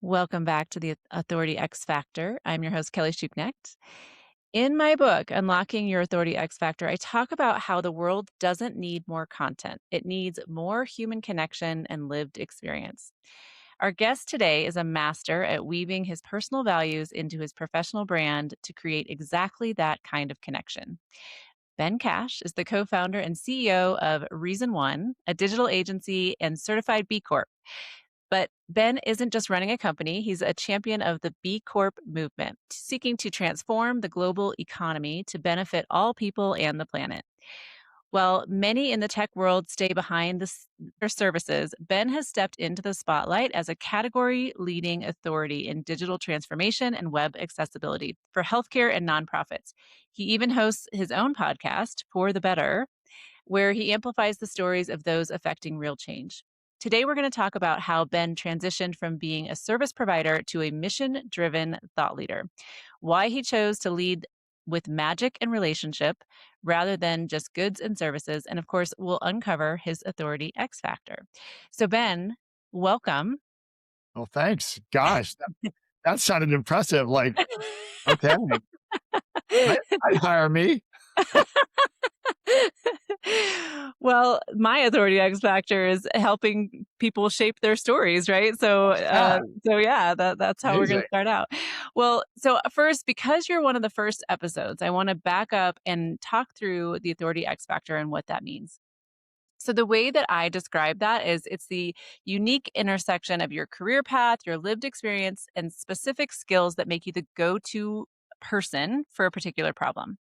Welcome back to the Authority X Factor. I'm your host, Kelly Schuknecht. In my book, Unlocking Your Authority X Factor, I talk about how the world doesn't need more content. It needs more human connection and lived experience. Our guest today is a master at weaving his personal values into his professional brand to create exactly that kind of connection. Ben Cash is the co founder and CEO of Reason One, a digital agency and certified B Corp. But Ben isn't just running a company, he's a champion of the B Corp movement, seeking to transform the global economy to benefit all people and the planet. While many in the tech world stay behind their services, Ben has stepped into the spotlight as a category leading authority in digital transformation and web accessibility for healthcare and nonprofits. He even hosts his own podcast, For the Better, where he amplifies the stories of those affecting real change. Today, we're going to talk about how Ben transitioned from being a service provider to a mission driven thought leader, why he chose to lead with magic and relationship rather than just goods and services. And of course, we'll uncover his authority X factor. So, Ben, welcome. Well, thanks. Gosh, that sounded impressive. Like, okay, I'd hire me. Well, my authority X factor is helping people shape their stories, right? So, Yeah, yeah, that's how we're going amazing. to start out. Well, so first, because you're one of the first episodes, I want to back up and talk through the authority X factor and what that means. So the way that I describe that is it's the unique intersection of your career path, your lived experience, and specific skills that make you the go-to person for a particular problem.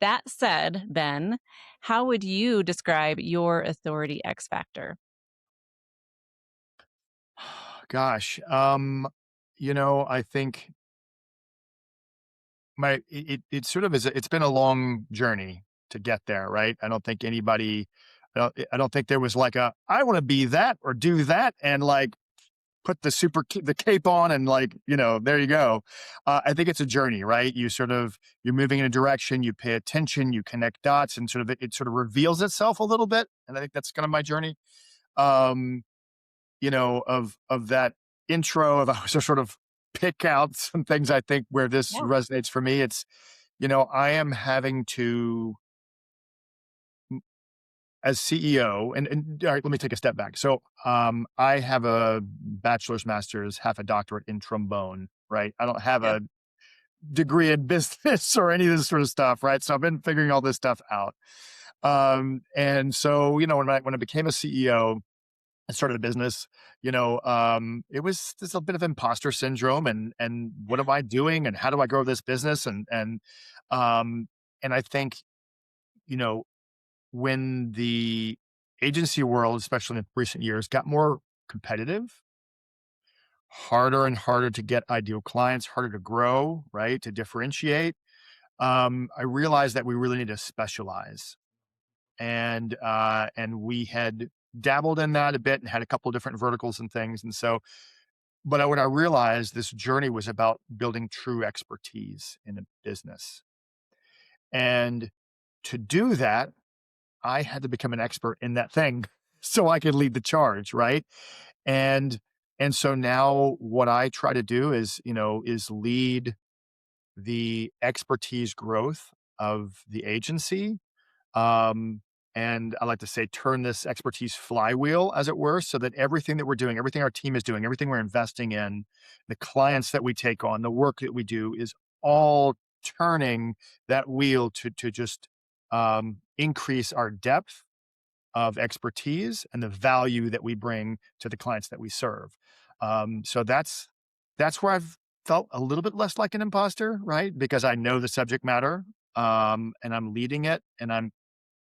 That said, Ben, how would you describe your authority X factor? Gosh, I think it sort of is. It's been a long journey to get there, right? I don't think anybody. I don't think there was like a I want to be that or do that and like put the cape on and like there you go. I think it's a journey, right? You're moving in a direction, you pay attention, you connect dots, and it sort of reveals itself a little bit. And I think that's kind of my journey. Um, of that intro of I was to sort of pick out some things I think where this Yeah. resonates for me. It's I am having to as CEO, and all right, let me take a step back. So, I have a bachelor's, master's, half a doctorate in trombone, right? I don't have Yeah. a degree in business or any of this sort of stuff, right? So I've been figuring all this stuff out. And so, when I became a CEO and started a business, it was there's a bit of imposter syndrome and what am I doing and how do I grow this business? Um, and I think, you know, when the agency world, especially in recent years, got more competitive, harder and harder to get ideal clients, harder to grow, right? To differentiate. I realized that we really need to specialize. And we had dabbled in that a bit and had a couple of different verticals and things. And so, when I realized this journey was about building true expertise in a business. And to do that, I had to become an expert in that thing so I could lead the charge, right? And and so now what I try to do is lead the expertise growth of the agency. Um, and I like to say turn this expertise flywheel, as it were, so that everything that we're doing, everything our team is doing, everything we're investing in, the clients that we take on, the work that we do is all turning that wheel to just increase our depth of expertise and the value that we bring to the clients that we serve. So that's where I've felt a little bit less like an imposter, right? Because I know the subject matter, and I'm leading it, and I'm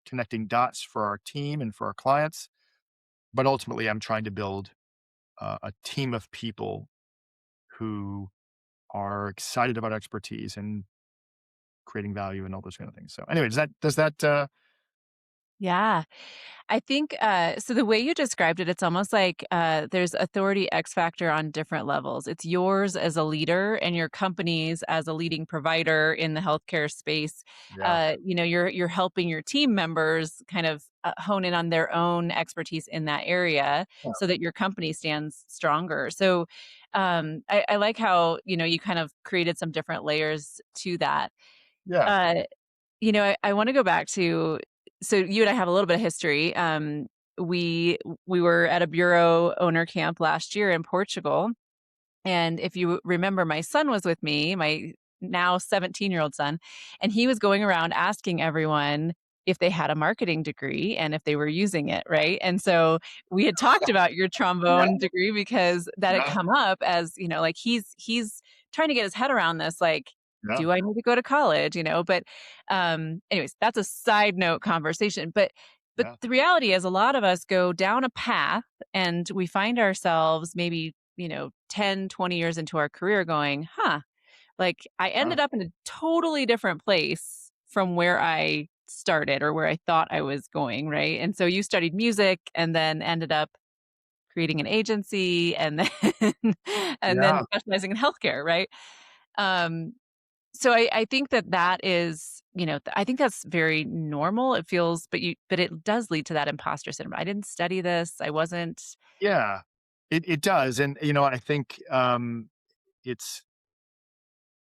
connecting dots for our team and for our clients. But ultimately, I'm trying to build a team of people who are excited about expertise and creating value and all those kind of things. So, anyway, does that Yeah. I think so the way you described it, it's almost like there's authority X factor on different levels. It's yours as a leader and your company's as a leading provider in the healthcare space. yeah. You're helping your team members kind of hone in on their own expertise in that area so that your company stands stronger. So I like how, you kind of created some different layers to that. Yeah. Uh, I wanna go back to, so you and I have a little bit of history. We we were at a bureau owner camp last year in Portugal, and if you remember, my son was with me, my now 17-year-old son, and he was going around asking everyone if they had a marketing degree and if they were using it, right? And so we had talked about your Yeah. trombone degree because that had Yeah. come up as, like he's trying to get his head around this, like, Yeah. do I need to go to college, But anyways, that's a side note conversation. But Yeah. the reality is a lot of us go down a path and we find ourselves maybe 10, 20 years into our career going, huh, like I Yeah. ended up in a totally different place from where I started or where I thought I was going, right? And so you studied music and then ended up creating an agency and then and then Yeah. specializing in healthcare, right? Um, so I think that is, I think that's very normal. It feels, but it does lead to that imposter syndrome. I didn't study this. I wasn't. Yeah. It does, and, I think, it's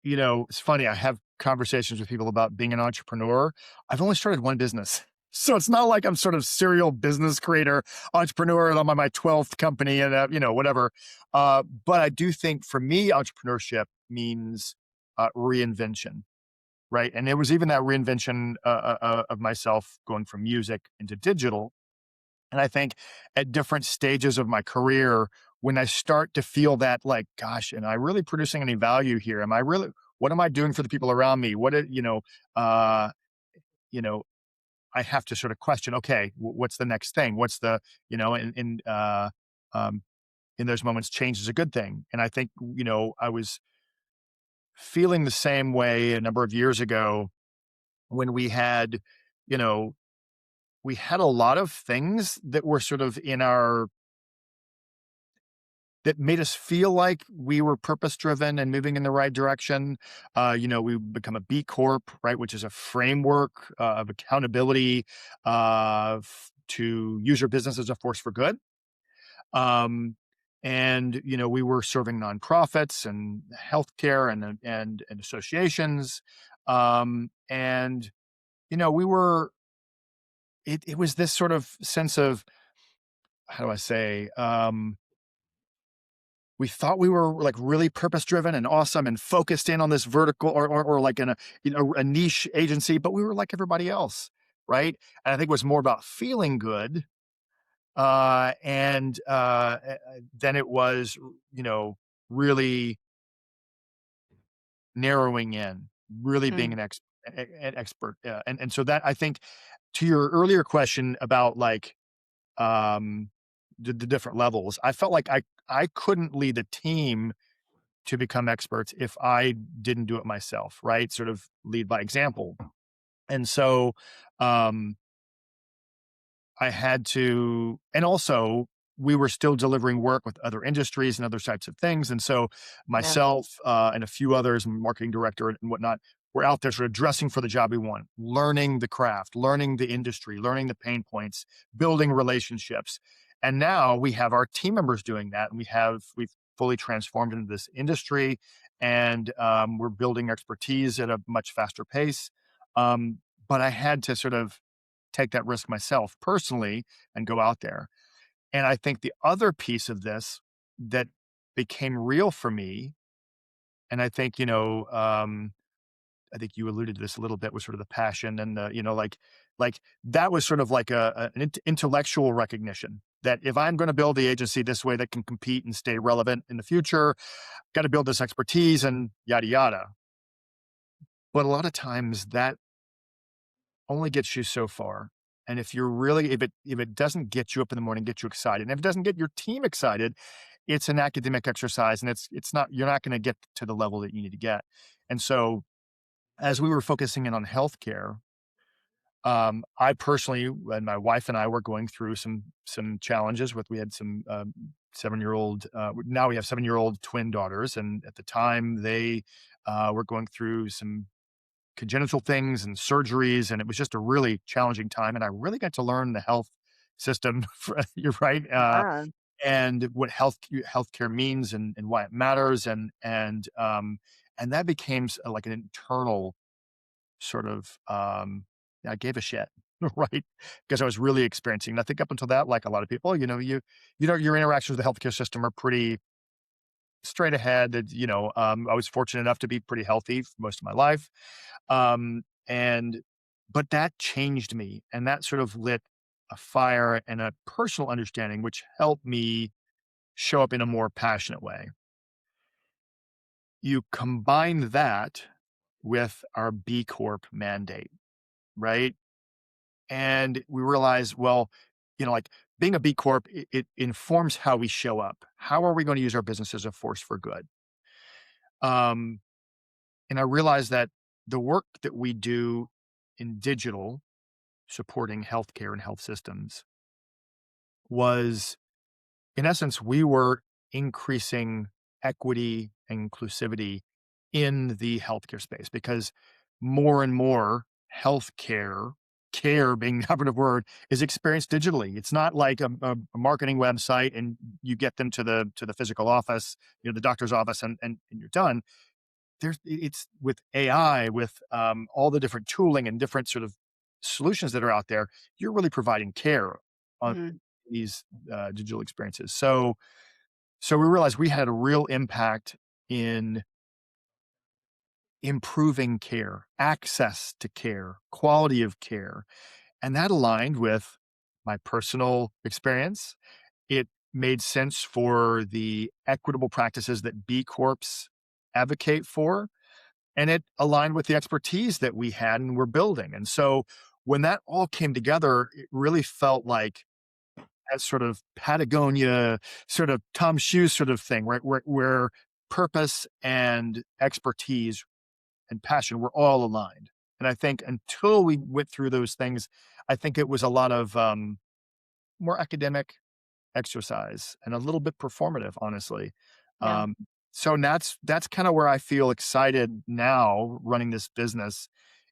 it's funny, I have conversations with people about being an entrepreneur. I've only started one business. So it's not like I'm sort of serial business creator, entrepreneur, and I'm on my 12th company and, whatever. But I do think for me, entrepreneurship means reinvention, right? And it was even that reinvention of myself going from music into digital. And I think at different stages of my career, when I start to feel that, like, gosh, am I really producing any value here? Am I really, what am I doing for the people around me? Uh, you know, I have to sort of question, okay, what's the next thing? What's the, um, in those moments, change is a good thing. And I think, I was feeling the same way a number of years ago when you know, we had a lot of things that were sort of that made us feel like we were purpose driven and moving in the right direction. We become a B Corp, right, which is a framework of accountability to use your business as a force for good. Um, and we were serving nonprofits and healthcare and associations, and we were. It was this sort of sense of, how do I say? We thought we were, like, really purpose driven and awesome and focused in on this vertical, or like in a niche agency, but we were like everybody else, right? And I think it was more about feeling good, and than it was, really narrowing in, really being Mm, an expert. And so that, I think, to your earlier question about, like, um, the different levels, I felt like I couldn't lead a team to become experts if I didn't do it myself, right? Sort of lead by example. And so, um, I had to, and also we were still delivering work with other industries and other types of things. And so yeah. myself, and a few others, marketing director and whatnot, were out there sort of dressing for the job we want, learning the craft, learning the industry, learning the pain points, building relationships. And now we have our team members doing that. And we've fully transformed into this industry, and we're building expertise at a much faster pace. But I had to sort of take that risk myself personally and go out there. And I think the other piece of this that became real for me, and I think you alluded to this a little bit, was sort of the passion and the, like that was sort of like an intellectual recognition that if I'm going to build the agency this way that can compete and stay relevant in the future, got to build this expertise and yada yada. But a lot of times that only gets you so far. And if it doesn't get you up in the morning, get you excited, and if it doesn't get your team excited, it's an academic exercise, and it's not, you're not going to get to the level that you need to get. And so, as we were focusing in on healthcare, I personally, and my wife and I, were going through some challenges with, we had some 7-year old, now we have 7-year old twin daughters, and at the time they were going through some congenital things and surgeries, and it was just a really challenging time, and I really got to learn the health system. You're right, Yeah. and what healthcare means and why it matters, and that became like an internal sort of, I gave a shit, right? Because I was really experiencing, and I think up until that, like a lot of people, your interactions with the healthcare system are pretty straight ahead. I was fortunate enough to be pretty healthy for most of my life. And but that changed me, and that sort of lit a fire and a personal understanding, which helped me show up in a more passionate way. You combine that with our B Corp mandate, right? And we realize, well, like being a B Corp, it informs how we show up. How are we going to use our business as a force for good? Um, and I realized that the work that we do in digital, supporting healthcare and health systems, was in essence, we were increasing equity and inclusivity in the healthcare space because more and more healthcare care being the operative word is experienced digitally. It's not like a marketing website and you get them to the physical office, the doctor's office, and you're done. It's with AI, with all the different tooling and different sort of solutions that are out there. You're really providing care on Mhm. these digital experiences. So we realized we had a real impact in improving care, access to care, quality of care, and that aligned with my personal experience. It made sense for the equitable practices that B Corps advocate for, and it aligned with the expertise that we had and were building. And so when that all came together, it really felt like that sort of Patagonia, sort of Tom Shoes sort of thing, right? Where purpose and expertise and passion were all aligned. And I think until we went through those things, I think it was a lot of more academic exercise and a little bit performative, honestly. Yeah. Um, so that's kind of where I feel excited now running this business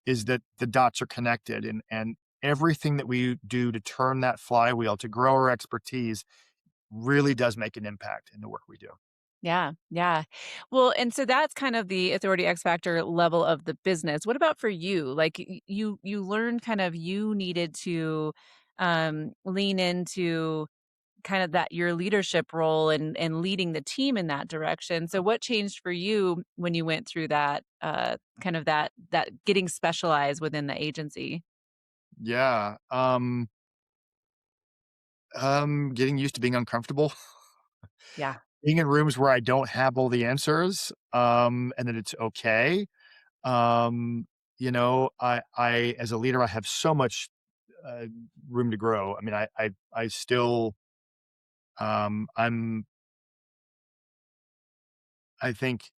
is that the dots are connected and everything that we do to turn that flywheel to grow our expertise really does make an impact in the work we do. Yeah, yeah. Well, and so that's kind of the authority X factor level of the business. What about for you? Like you learned kind of you needed to lean into kind of that your leadership role and leading the team in that direction. So what changed for you when you went through that kind of that getting specialized within the agency? Yeah. Getting used to being uncomfortable, Yeah. being in rooms where I don't have all the answers, and that it's okay. Um, I as a leader, I have so much uh, room to grow. I mean, I still, I'm, I think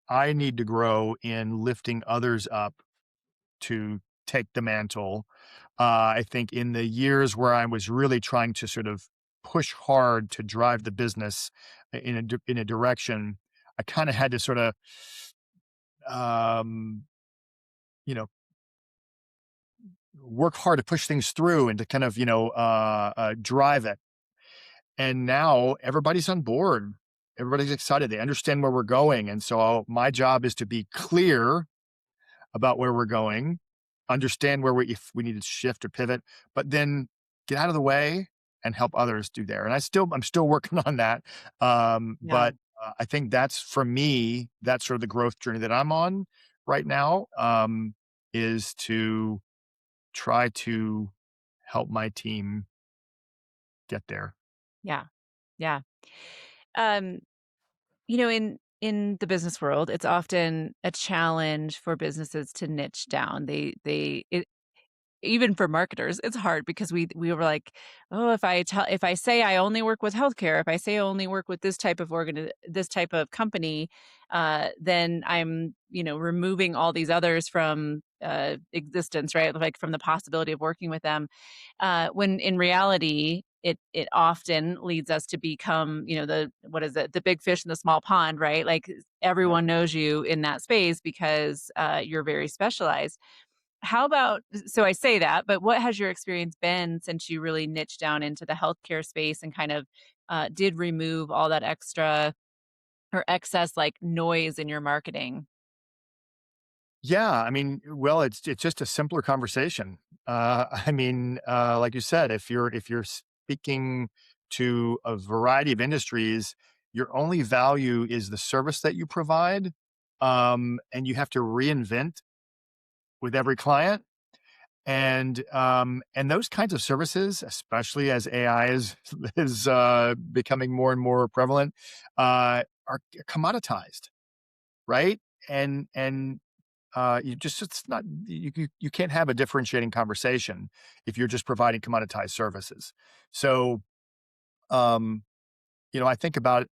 I need to grow in lifting others up to take the mantle. I think in the years where I was really trying to sort of push hard to drive the business in a direction, I kind of had to sort of, um, you know, work hard to push things through and to kind of, drive it. And now everybody's on board. Everybody's excited. They understand where we're going. And so my job is to be clear about where we're going, understand where if we need to shift or pivot, but then get out of the way and help others do there. And I'm still working on that. Yeah. But I think that's for me, that's sort of the growth journey that I'm on right now, is to try to help my team get there. Yeah. Yeah. Um in the business world, it's often a challenge for businesses to niche down. Even for marketers, it's hard because we were like, "Oh, if I say I only work with healthcare, if I say I only work with this type of company, then I'm, removing all these others from, existence," right? Like, from the possibility of working with them. When in reality, it often leads us to become, the what is it? The big fish in the small pond, right? Like, Yeah. everyone knows you in that space because, you're very specialized. How about so I say that, but what has your experience been since you really niched down into the healthcare space and kind of, did remove all that extra or excess, like, noise in your marketing? Yeah, I mean, well, it's just a simpler conversation. I mean, like you said, if you're speaking to a variety of industries, your only value is the service that you provide, and you have to reinvent with every client. And those kinds of services, especially as AI is becoming more and more prevalent, are commoditized, right? And you just it's not you can't have a differentiating conversation if you're just providing commoditized services. So, um, I think about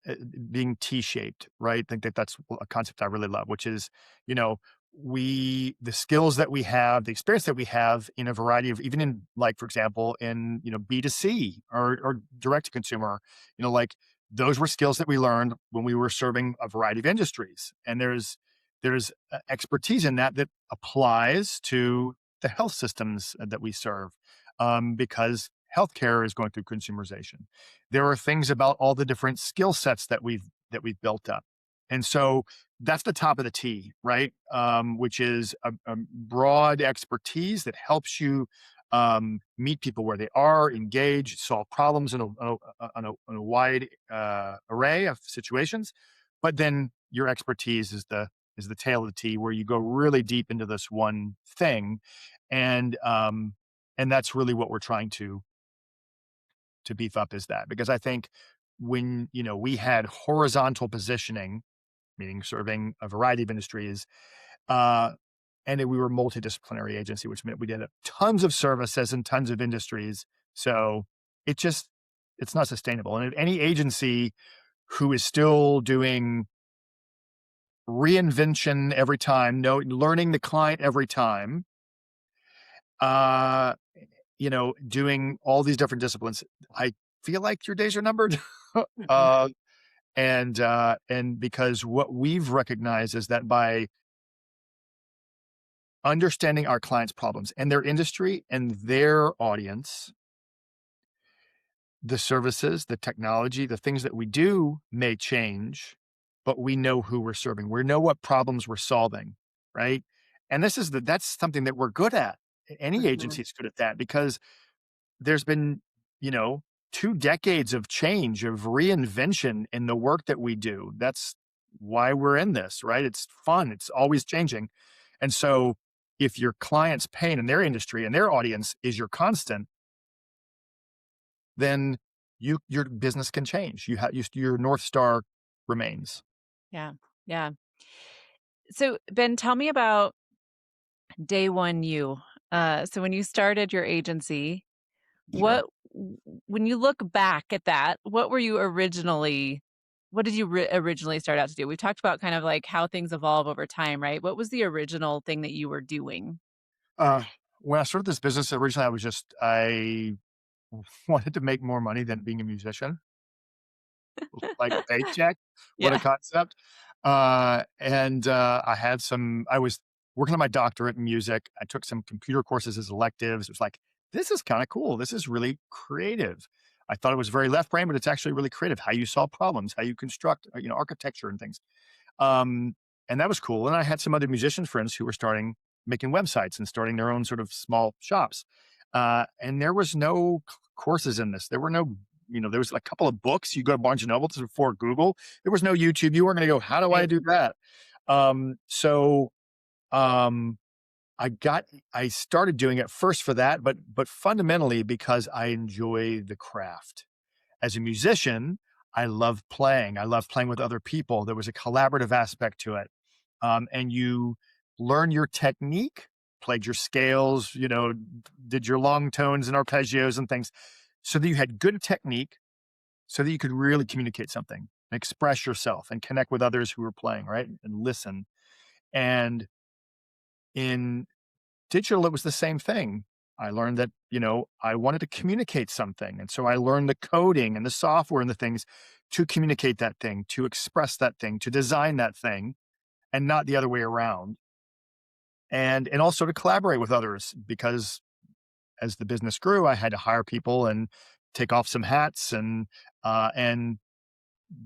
being T-shaped, right? I think that that's a concept I really love, which is, you know, the skills that we have, the experience that we have in a variety of, even in, like, for example, in, B2C or direct to consumer, like, those were skills that we learned when we were serving a variety of industries. And there's expertise in that that applies to the health systems that we serve, because healthcare is going through consumerization. There are things about all the different skill sets that we've built up. And so that's the top of the T, right? Which is a broad expertise that helps you meet people where they are, engage, solve problems in a wide array of situations. But then your expertise is the tail of the T, where you go really deep into this one thing, and and that's really what we're trying to beef up, is that, because I think when, we had horizontal positioning, meaning serving a variety of industries, uh, and then we were a multidisciplinary agency, which meant we did tons of services and tons of industries. So it just it's not sustainable. And if any agency who is still doing reinvention every time, no learning the client every time, uh, doing all these different disciplines, I feel like your days are numbered. Mhm. uh, and because what we've recognized is that by understanding our clients' problems and their industry and their audience, the services, the technology, the things that we do may change, but we know who we're serving. We know what problems we're solving, right? And that's something that we're good at. Any Mhm. agency is good at that, because there's been, you know, 2 decades of change, of reinvention in the work that we do. That's why we're in this, right? It's fun. It's always changing. And so if your client's pain in their industry and their audience is your constant, then your business can change. Your North Star remains. Yeah. Yeah. So, Ben, tell me about day one you. So when you started your agency, Sure. when you look back at that, what did you originally start out to do? We talked about kind of like how things evolve over time, right? What was the original thing that you were doing? Uh, when I started this business, originally I wanted to make more money than being a musician. Like a paycheck. What a Yeah. concept. I was working on my doctorate in music. I took some computer courses as electives. It was like, this is kind of cool. This is really creative. I thought it was very left brain, but it's actually really creative. How you solve problems, how you construct, architecture and things. Um, and that was cool. And I had some other musician friends who were starting making websites and starting their own sort of small shops. And there was no courses in this. There were no, there was a couple of books. You go to Barnes and Noble. This was before Google. There was no YouTube. You weren't going to go, how do I Right. do that? So um, I started doing it first for that, but fundamentally because I enjoy the craft. As a musician, I love playing. I love playing with other people. There was a collaborative aspect to it. And you learn your technique, played your scales, did your long tones and arpeggios and things, so that you had good technique, so that you could really communicate something, express yourself, and connect with others who were playing, right? And listen. And in digital, it was the same thing. I learned that, I wanted to communicate something. And so I learned the coding and the software and the things to communicate that thing, to express that thing, to design that thing, and not the other way around. and also to collaborate with others because as the business grew, I had to hire people and take off some hats and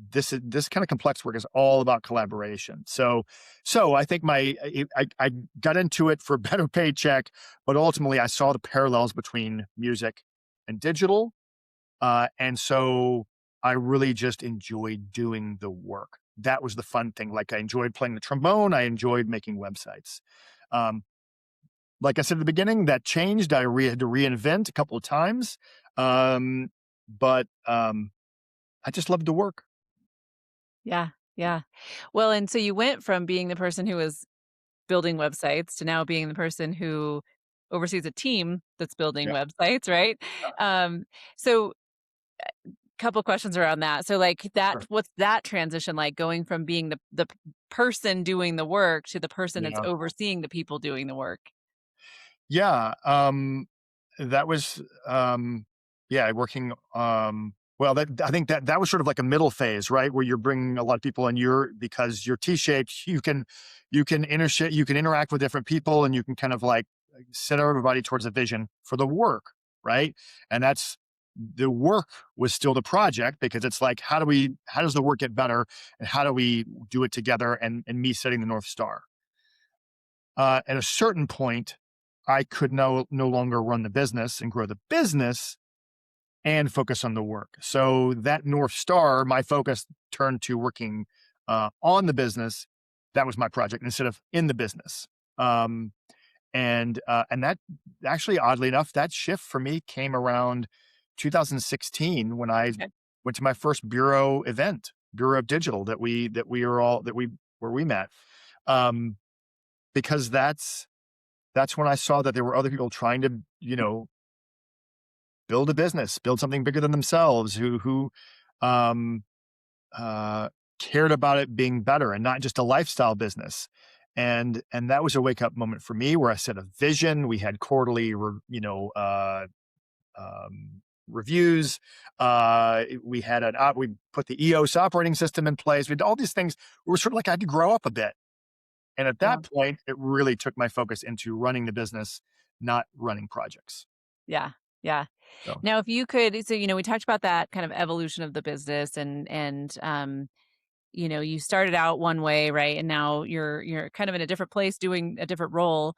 this kind of complex work is all about collaboration. So I think I got into it for a better paycheck, but ultimately I saw the parallels between music and digital, and so I really just enjoyed doing the work. That was the fun thing. Like I enjoyed playing the trombone. I enjoyed making websites. Um, like I said at the beginning, that changed. Had to reinvent a couple of times, um, but I just loved the work. Yeah, yeah. Well, and so you went from being the person who was building websites to now being the person who oversees a team that's building Yeah, websites, right? Um, so couple questions around that. So like that sure. what's that transition like going from being the person doing the work to the person that's Yeah. overseeing the people doing the work? Yeah, that was, yeah, working, well, that I think that was sort of like a middle phase, right? Where you're bringing a lot of people and because you're T-shaped, you can interact with different people and you can kind of like set everybody towards a vision for the work, right? And that's the work was still the project because it's like, how does the work get better and how do we do it together and me setting the North Star. At a certain point, I could no longer run the business and grow the business and focus on the work. So that North Star, my focus turned to working on the business. That was my project instead of in the business. Um, and that actually, oddly enough, that shift for me came around 2016 when I Okay. went to my first Bureau of Digital that we where we met. Um, because that's when I saw that there were other people trying to, build a business, build something bigger than themselves, who um, uh, cared about it being better and not just a lifestyle business. And that was a wake up moment for me where I set a vision. We had quarterly, reviews. We put the EOS operating system in place. We had all these things. We were sort of like I had to grow up a bit. And at Yeah. that point, it really took my focus into running the business, not running projects. Yeah. Yeah. So, Now if you could we talked about that kind of evolution of the business and you started out one way, right? And now you're kind of in a different place doing a different role.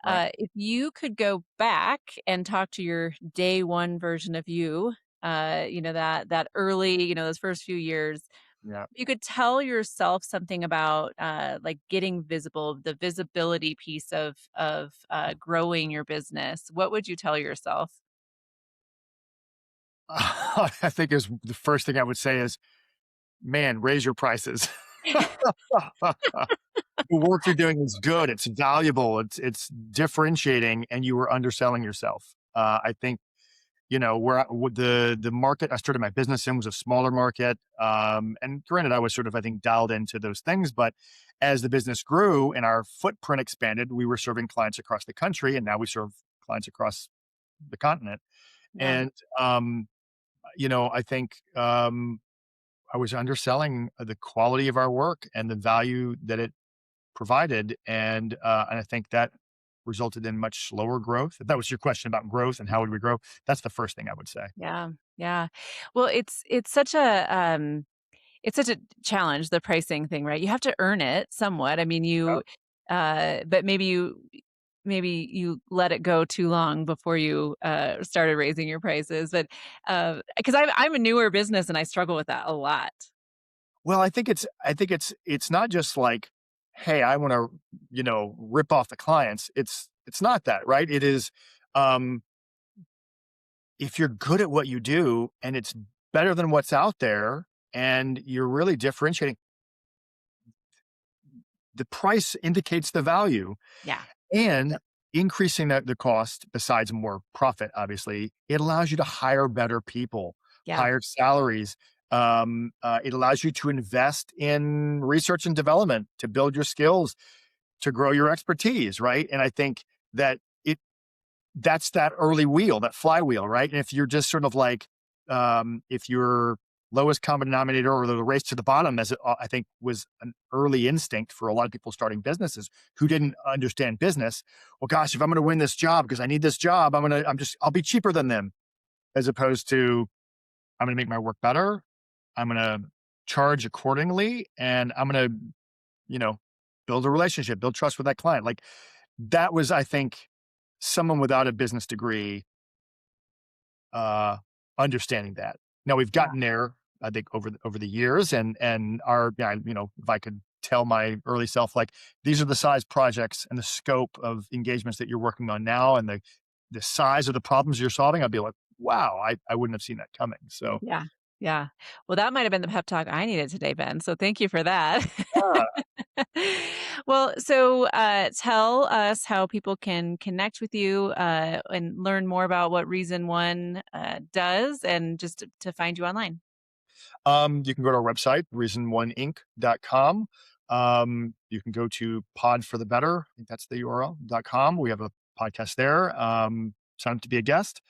right. If you could go back and talk to your day one version of you, that early, those first few years, Yeah. you could tell yourself something about like getting visible, the visibility piece of growing your business. What would you tell yourself? I think is the first thing I would say is, man, raise your prices. The work you're doing is good. It's valuable. It's differentiating, and you were underselling yourself. I think where with the market I started my business in was a smaller market. And granted, I was sort of I think dialed into those things, but as the business grew and our footprint expanded, we were serving clients across the country, and now we serve clients across the continent. Yeah. And I think I was underselling the quality of our work and the value that it provided, and I think that resulted in much slower growth. If that was your question about growth and how would we grow, that's the first thing I would say. Yeah. Yeah. Well, it's such a challenge, the pricing thing, right? You have to earn it somewhat. I mean, but maybe you let it go too long before you, started raising your prices, but, because I'm a newer business and I struggle with that a lot. Well, I think it's not just like, hey, I want to, rip off the clients. It's not that, right? It is um if you're good at what you do and it's better than what's out there and you're really differentiating, the price indicates the value. Yeah. And Yep. increasing the cost, besides more profit, obviously, it allows you to hire better people, Yeah. higher salaries. It allows you to invest in research and development to build your skills, to grow your expertise, right? And I think that that's that early wheel, that flywheel, right? And if you're just sort of like, if you're lowest common denominator or the race to the bottom, as I think was an early instinct for a lot of people starting businesses who didn't understand business. Well, gosh, if I'm going to win this job because I need this job, I'll be cheaper than them, as opposed to I'm going to make my work better. I'm going to charge accordingly, and I'm going to, you know, build a relationship, build trust with that client. Like that was, I think, someone without a business degree uh, understanding that. Now we've Yeah. gotten there, I think, over the years, and our yeah, if I could tell my early self, like these are the size projects and the scope of engagements that you're working on now, and the size of the problems you're solving, I'd be like, wow, I wouldn't have seen that coming. So Yeah. Yeah. Well, that might have been the pep talk I needed today, Ben. So thank you for that. yeah, Well, so tell us how people can connect with you and learn more about what Reason One does and just to find you online. you can go to our website, reasononeinc.com. You can go to Pod for the Better. I think that's the URL.com. We have a podcast there. Sign up to be a guest.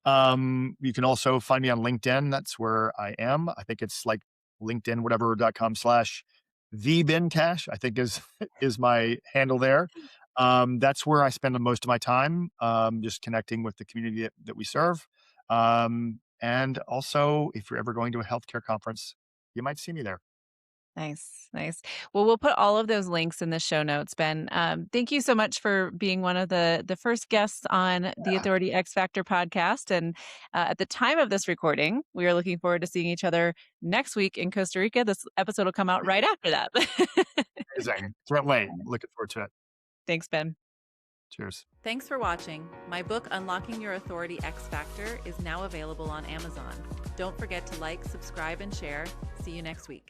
You can also find me on LinkedIn. That's where I am. I think it's like LinkedIn, whatever.com/ the Ben Cash, I think is my handle there. That's where I spend the most of my time, just connecting with the community that we serve. And also, if you're ever going to a healthcare conference, you might see me there. Nice, nice. Well, we'll put all of those links in the show notes, Ben. Thank you so much for being one of the first guests on the Yeah, Authority X Factor podcast. And at the time of this recording, we are looking forward to seeing each other next week in Costa Rica. This episode will come out right after that. amazing. Can't wait. Looking forward to it. Thanks, Ben. Cheers. Thanks for watching. My book, Unlocking Your Authority X Factor, is now available on Amazon. Don't forget to like, subscribe, and share. See you next week.